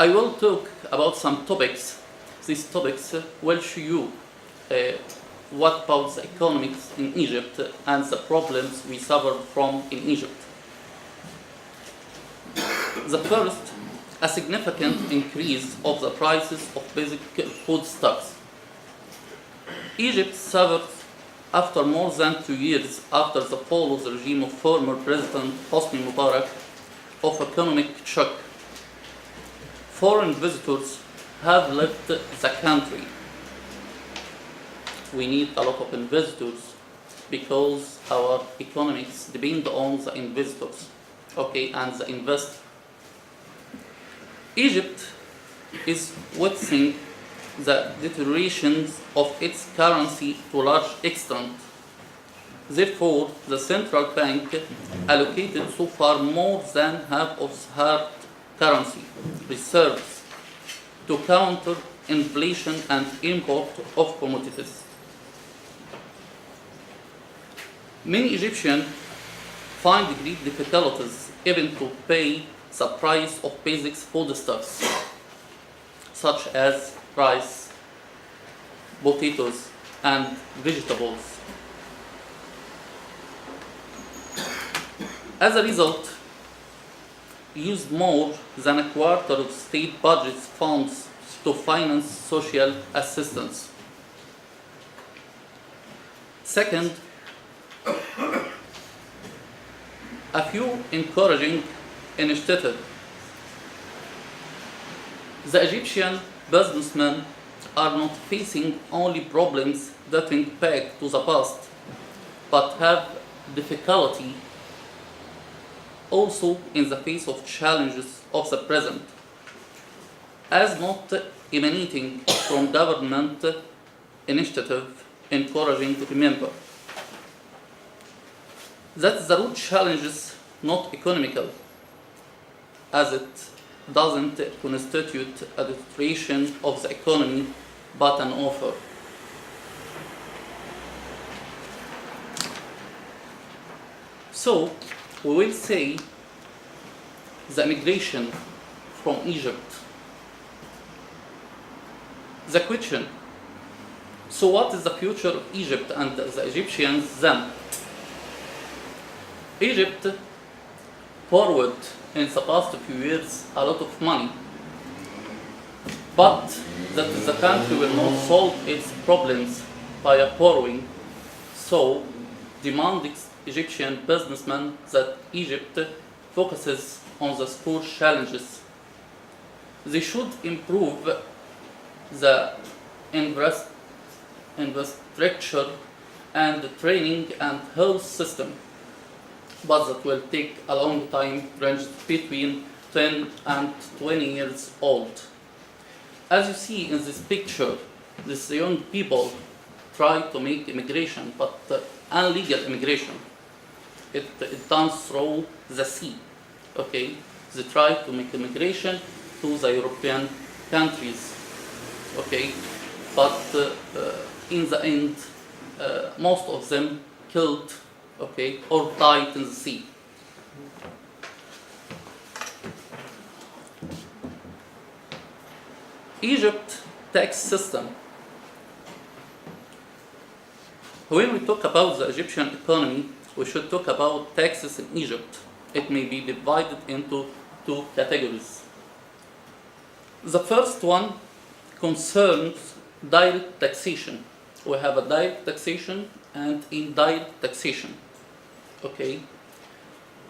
I will talk about some topics. These topics will show you what about the economics in Egypt and the problems we suffer from in Egypt. The first, a significant increase of the prices of basic foodstuffs. Egypt suffered after more than 2 years after the fall of the regime of former President Hosni Mubarak of economic shock. Foreign visitors have left the country. We need a lot of visitors because our economics depend on the visitors, and the investors. Egypt is witnessing the deterioration of its currency to a large extent. Therefore, the central bank allocated so far more than half of her currency reserves to counter inflation and import of commodities. Many Egyptians find great difficulties even to pay the price of basic foodstuffs, such as rice, potatoes, and vegetables. As a result, use more than a quarter of state budget funds to finance social assistance. Second, a few encouraging initiatives. The Egyptian businessmen are not facing only problems dating back to the past, but have difficulty also in the face of challenges of the present, as not emanating from government initiative encouraging to remember that the root challenge is not economical, as it doesn't constitute a deterioration of the economy, but an offer. So, we will say the migration from Egypt. The question, so what is the future of Egypt and the Egyptians then? Egypt borrowed in the past few years a lot of money, but that the country will not solve its problems by borrowing, so demanding Egyptian businessmen that Egypt focuses on the core challenges. They should improve the infrastructure and the training and health system, but that will take a long time, ranged between 10 and 20 years old. As you see in this picture, these young people try to make immigration, but illegal immigration. It done through the sea. They try to make immigration to the European countries. But in the end, most of them killed, or died in the sea. Egypt tax system. When we talk about the Egyptian economy, we should talk about taxes in Egypt. It may be divided into two categories. The first one concerns direct taxation. We have a direct taxation and indirect taxation.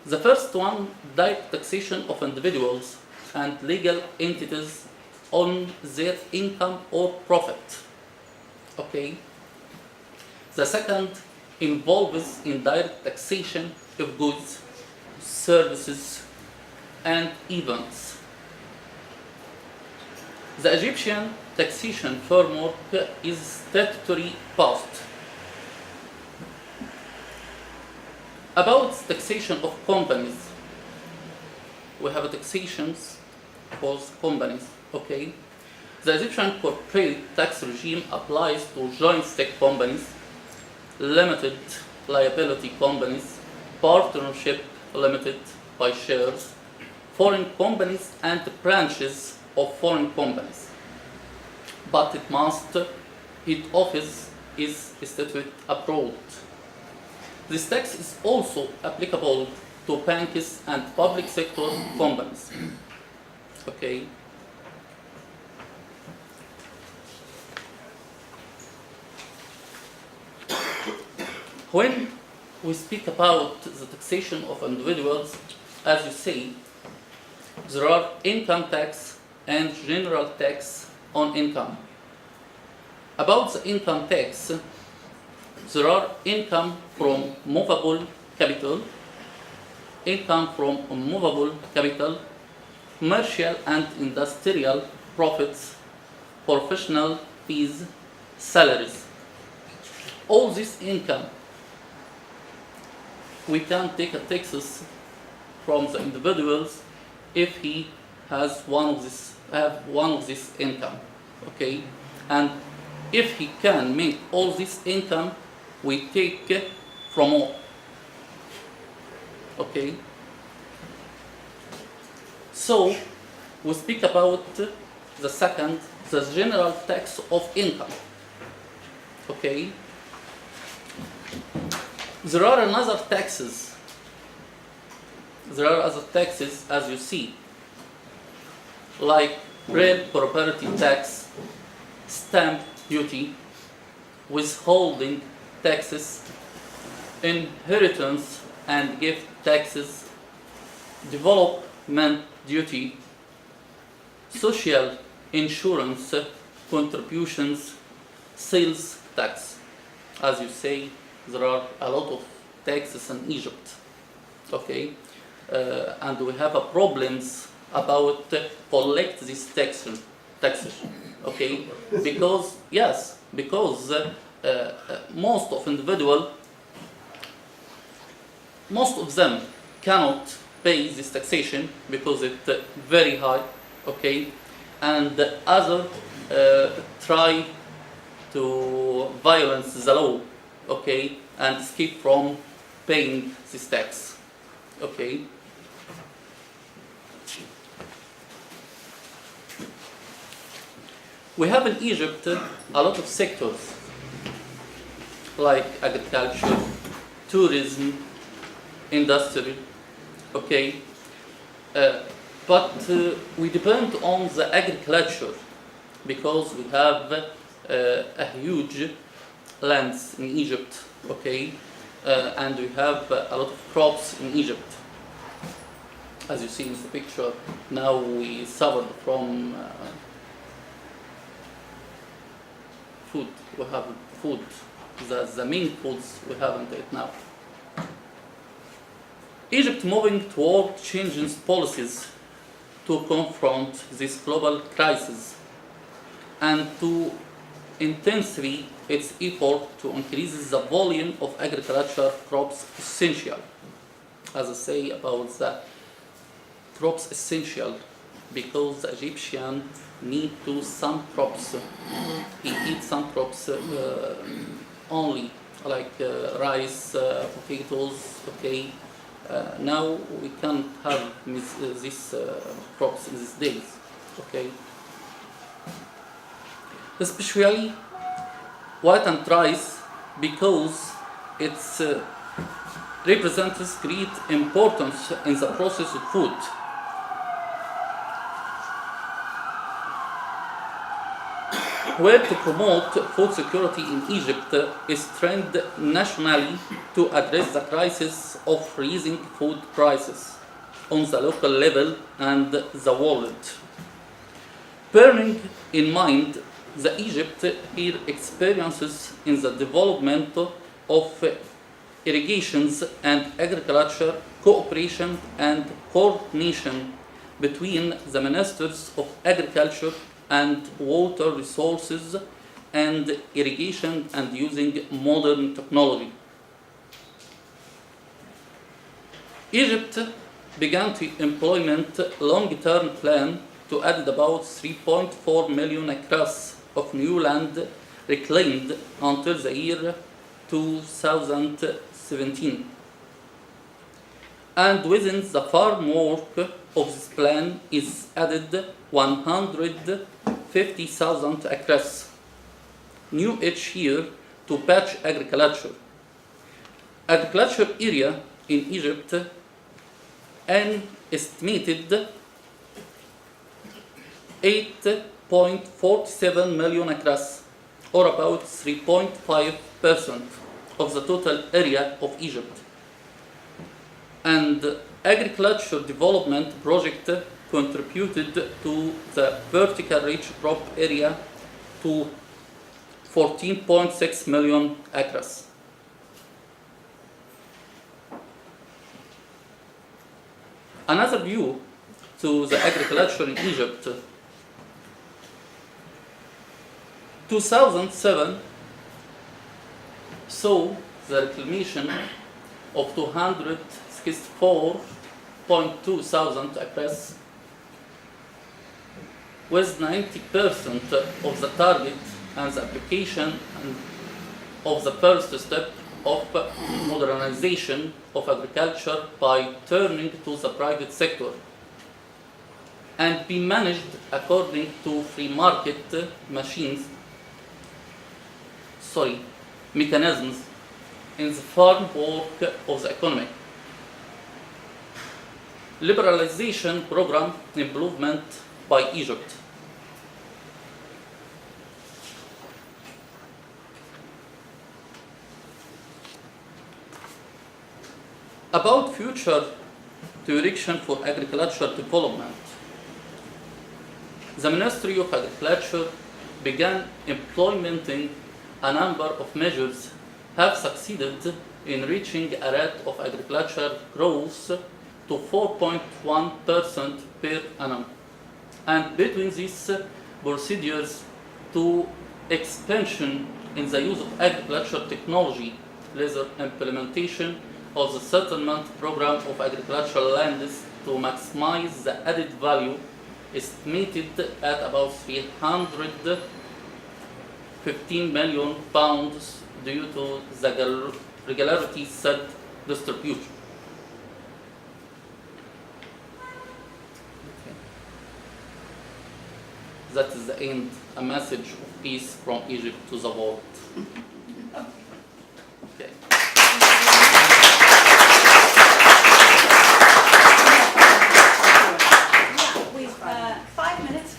The first one, direct taxation of individuals and legal entities on their income or profit. The second involves indirect taxation of goods, services, and events. The Egyptian taxation framework is statutory passed. About taxation of companies, we have a taxations for companies. The Egyptian corporate tax regime applies to joint stock companies, limited liability companies, partnership limited by shares, foreign companies, and branches of foreign companies, but its office is situated abroad. This tax is also applicable to banks and public sector companies. Okay. When we speak about the taxation of individuals, as you say, there are income tax and general tax on income. About the income tax, there are income from movable capital, income from immovable capital, commercial and industrial profits, professional fees, salaries. All this income, we can take a taxes from the individuals if he has one of this income, okay? And if he can make all this income, we take from all, okay? So we speak about the second, the general tax of income, okay? There are other taxes, as you see, like real property tax, stamp duty, withholding taxes, inheritance and gift taxes, development duty, social insurance contributions, sales tax. As you say, there are a lot of taxes in Egypt, okay? And we have problems about collect this taxation, okay? Because most of them cannot pay this taxation because it's very high, okay? And other try to violate the law, okay, and escape from paying this tax, okay? We have in Egypt a lot of sectors like agriculture, tourism, industry, okay? But we depend on the agriculture because we have a huge lands in Egypt, okay? And we have a lot of crops in Egypt. As you see in the picture, now we suffer from food. We have food, the main foods we haven't it now. Egypt moving toward changing policies to confront this global crisis and to intensify its effort to increase the volume of agriculture crops essential. As I say about the crops essential, because the Egyptian need to some crops. He eats some crops only, like rice, potatoes, okay? Now we can't have these crops in these days, okay? Especially white and rice, because it represents great importance in the process of food. Where to promote food security in Egypt is trained nationally to address the crisis of rising food prices on the local level and the world. Bearing in mind the Egypt here experiences in the development of irrigations and agriculture cooperation and coordination between the ministers of agriculture and water resources and irrigation and using modern technology. Egypt began to implement a long-term plan to add about 3.4 million acres of new land reclaimed until the year 2017. And within the farm work of this plan is added 150,000 acres new each year to patch agriculture. Agriculture area in Egypt an estimated 8.47 million acres, or about 3.5% of the total area of Egypt. And agriculture development project contributed to the vertical reach crop area to 14.6 million acres. Another view to the agriculture in Egypt. 2007 saw the reclamation of 264.2 thousand acres, with 90% of the target and the application of the first step of modernization of agriculture by turning to the private sector and be managed according to free market mechanisms in the farm work of the economy. Liberalization program improvement by Egypt. About future direction for agricultural development. The Ministry of Agriculture began implementing a number of measures have succeeded in reaching a rate of agricultural growth to 4.1% per annum. And between these procedures to expansion in the use of agricultural technology, later implementation of the settlement program of agricultural lands to maximize the added value estimated at about 315 million pounds due to the regularity set distribution. Okay. That is the end, a message of peace from Egypt to the world. Okay.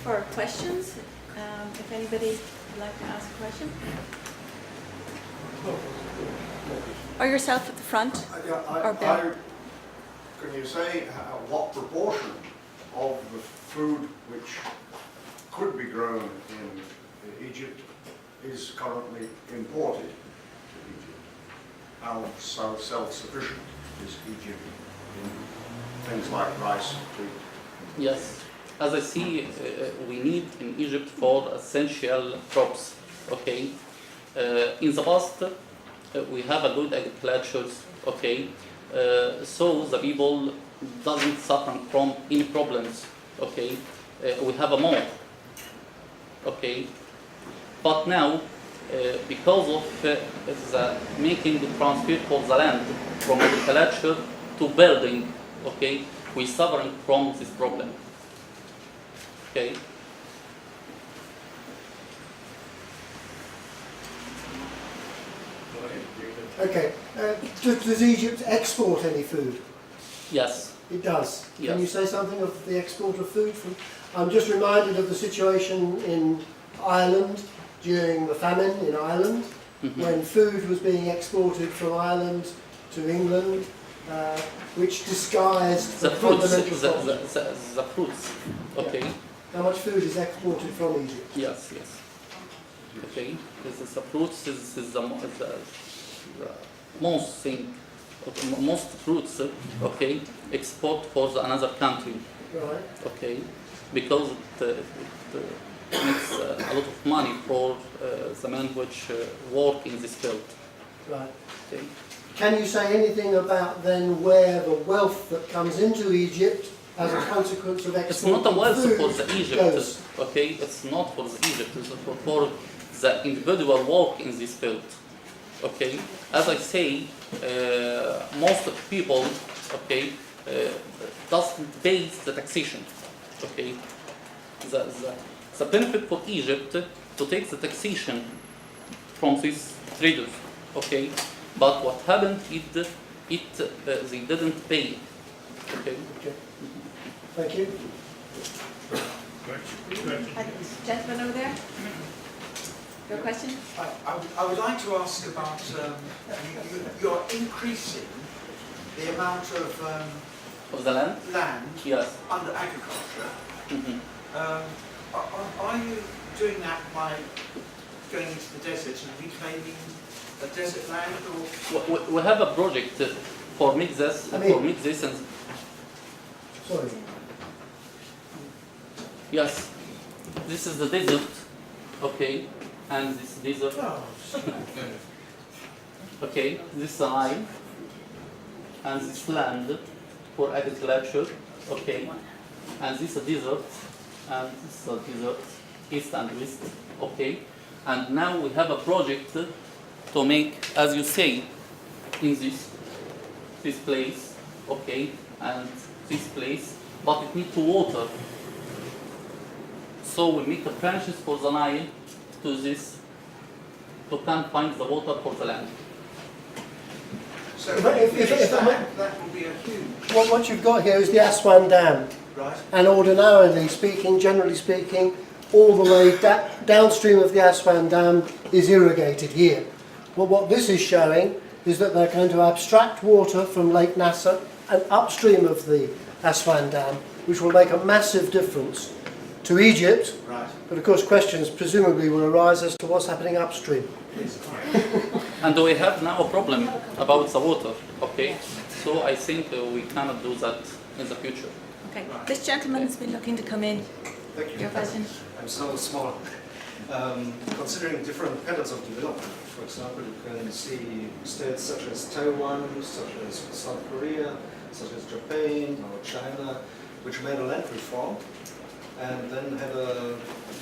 For questions, if anybody would like to ask a question. Or yourself at the front. Or Bill. Can you say what proportion of the food which could be grown in Egypt is currently imported to Egypt? How self-sufficient is Egypt in things like rice and wheat? Yes. As I see, we need in Egypt for essential crops. Okay, in the past we have a good agriculture. Okay, so the people doesn't suffer from any problems. Okay, we have a more. Okay, but now because of the making the transfer of the land from agriculture to building, okay, we suffering from this problem. Okay. Okay. Does Egypt export any food? Yes. It does. Yes. Can you say something of the export of food? I'm just reminded of the situation in Ireland during the famine in Ireland, when food was being exported from Ireland to England, which disguised the fruits. The Fruits. Okay. Yeah. How much food is exported from Egypt? Yes. Okay. This is the fruits. This is the most thing. Most fruits. Okay. Export for another country. Right. Okay. Because it makes a lot of money for the men which work in this field. Right. Okay. Can you say anything about then where the wealth that comes into Egypt as a consequence of export? It's not a wealth for the Egypt. Goes? Okay, it's not for the Egypt. It's for the individual work in this field. Okay, as I say, most of people, okay, doesn't pay the taxation. Okay, the benefit for Egypt to take the taxation from these traders. Okay, but what happened they didn't pay. Okay. Okay. Thank you. Gentleman over there? Your question? I would like to ask about, you're increasing the amount Of the land? land Yes. under agriculture. Mhm. Are you doing that by going into the desert and reclaiming the desert land, or? We have a project for make this, Amir. for make this, and Sorry. yes, this is the desert, okay, and this desert, okay, this is the Nile, and this land for agriculture, okay, and this is a desert, and this is a desert, east and west, okay, and now we have a project to make, as you say, in this place, okay, and this place, but it needs to water. So we make the branches for the Nile to this, to can find the water for the land. So If- when you if- finish if I that, that will be a huge, Well, what you've got here is the Aswan Dam. right? And ordinarily speaking, generally speaking, all the way downstream of the Aswan Dam is irrigated here. Well, what this is showing is that they're going to abstract water from Lake Nasser and upstream of the Aswan Dam, which will make a massive difference to Egypt. Right. But of course, questions presumably will arise as to what's happening upstream. And we have now a problem about the water, okay? So I think we cannot do that in the future. Okay, this gentleman's been looking to come in. Thank you. Your question? I'm so small. Considering different patterns of development, for example, you can see states such as Taiwan, such as South Korea, such as Japan or China, which made a land reform and then had a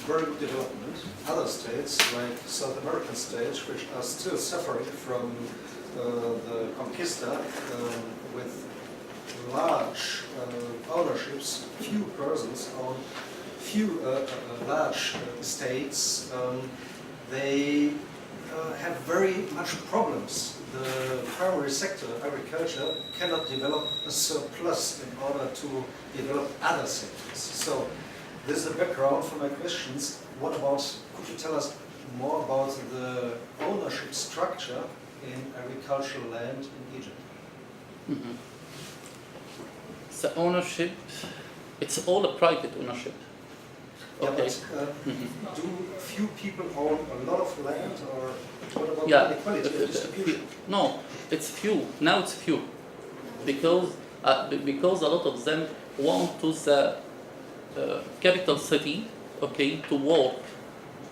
very good development. Other states, like South American states, which are still suffering from the conquista with large ownerships, few persons own few large estates, they have very much problems. The primary sector, agriculture, cannot develop a surplus in order to develop other sectors. So this is the background for my questions. What about, could you tell us more about the ownership structure in agricultural land in Egypt? Mhm. The ownership, it's all a private ownership. Yeah, Okay. but Mhm. do few people own a lot of land, or what about Yeah. inequality of distribution? No, it's few. Now it's few, because a lot of them want to the capital city, okay, to work.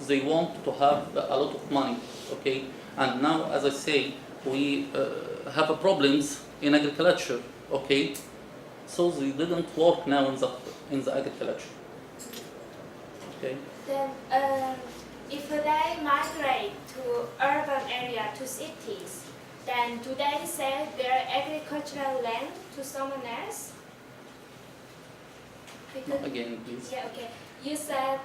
They want to have a lot of money, okay. And now, as I say, we have a problems in agriculture, okay. So they didn't work now in the agriculture, okay. Then, if they migrate to urban area, to cities, then do they sell their agricultural land to someone else? Because, Again, please. yeah, okay. You said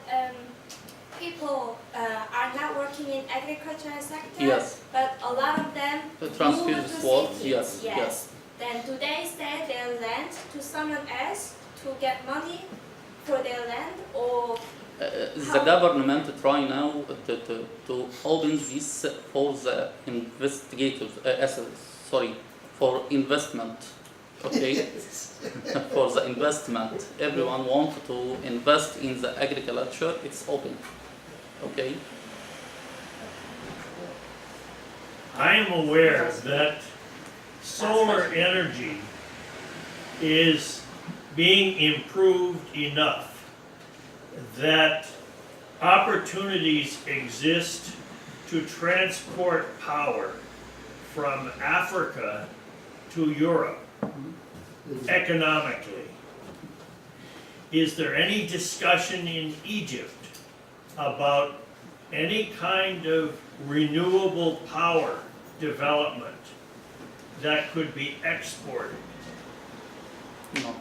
people are not working in agricultural sector, Yes. but a lot of them Transfer move this to work, cities. yes, yes. Then do they sell their land to someone else to get money for their land, or The government try now to open this for the investigators, for investment, okay? For the investment. Everyone wants to invest in the agriculture, it's open, okay? I am aware that solar energy is being improved enough that opportunities exist to transport power from Africa to Europe economically. Is there any discussion in Egypt about any kind of renewable power development that could be exported? No.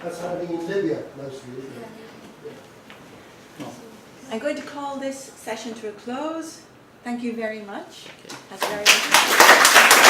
That's happening in Libya mostly, isn't it? No. I'm going to call this session to a close. Thank you very much. Okay. That's very interesting.